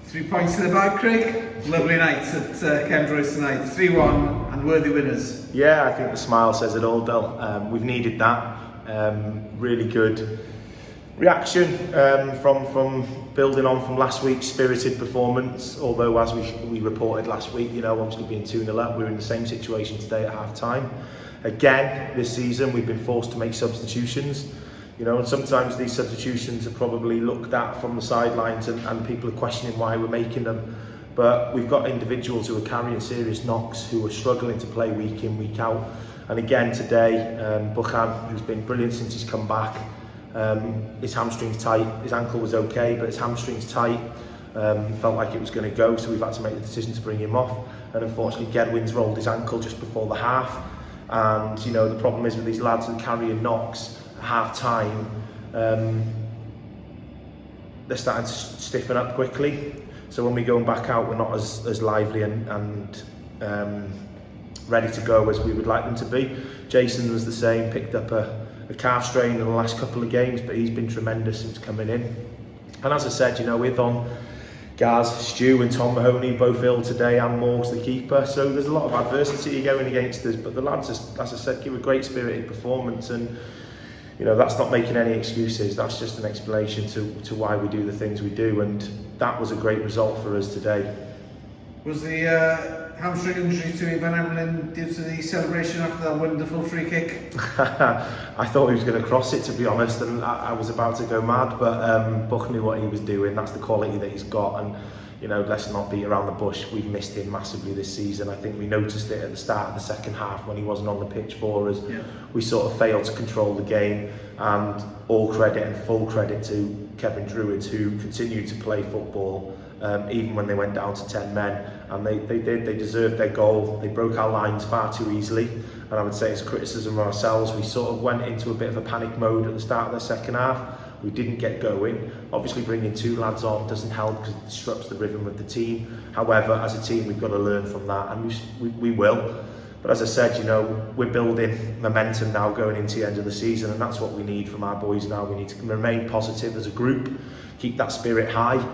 3 points to the bag, Craig. Lovely night at Cefn Druids tonight. 3-1 and worthy winners. Yeah, I think the smile says it all, Bill. We've needed that. Really good reaction from building on from last week's spirited performance. Although, as we reported last week, obviously being 2-0 up, we're in the same situation today at half-time. Again, this season, we've been forced to make substitutions. And sometimes these substitutions are probably looked at from the sidelines and people are questioning why we're making them. But we've got individuals who are carrying serious knocks, who are struggling to play week in, week out. And again today, Buchan, who's been brilliant since he's come back, his hamstring's tight. His ankle was okay, but his hamstring's tight. Felt like it was going to go, so we've had to make the decision to bring him off. And unfortunately, Gedwin's rolled his ankle just before the half. And the problem is with these lads that are carrying knocks at half time, they're starting to stiffen up quickly. So when we're going back out, we're not as lively and ready to go as we would like them to be. Jason was the same, picked up a calf strain in the last couple of games, but he's been tremendous since coming in. And as I said, with on Gaz, Stu and Tom Mahoney both ill today, and Morgs the keeper, so there's a lot of adversity going against us, but the lads, as I said, give a great spirited performance, and that's not making any excuses. That's just an explanation to why we do the things we do, and that was a great result for us today. Was the hamstring injury to Ivan Emlyn due to the celebration after that wonderful free kick? I thought he was going to cross it, to be honest, and I was about to go mad, but Buck knew what he was doing. That's the quality that he's got, and let's not beat around the bush. We've missed him massively this season. I think we noticed it at the start of the second half when he wasn't on the pitch for us. Yeah. We sort of failed to control the game, and all credit and full credit to Cefn Druids, who continued to play football even when they went down to 10 men, and they deserved their goal. They broke our lines far too easily, and I would say it's a criticism of ourselves. We sort of went into a bit of a panic mode at the start of the second half. We didn't get going. Obviously bringing 2 lads on doesn't help because it disrupts the rhythm of the team. However, as a team, we've got to learn from that, and we will. But as I said, we're building momentum now going into the end of the season, and that's what we need from our boys now. We need to remain positive as a group, keep that spirit high.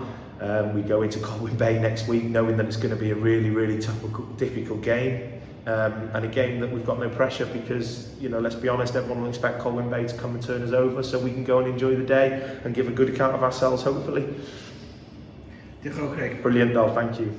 We go into Colwyn Bay next week knowing that it's going to be a really, really tough, difficult game. And a game that we've got no pressure because, let's be honest, everyone will expect Colwyn Bay to come and turn us over, so we can go and enjoy the day and give a good account of ourselves, hopefully. Diolch, Craig. Brilliant, Dal, thank you.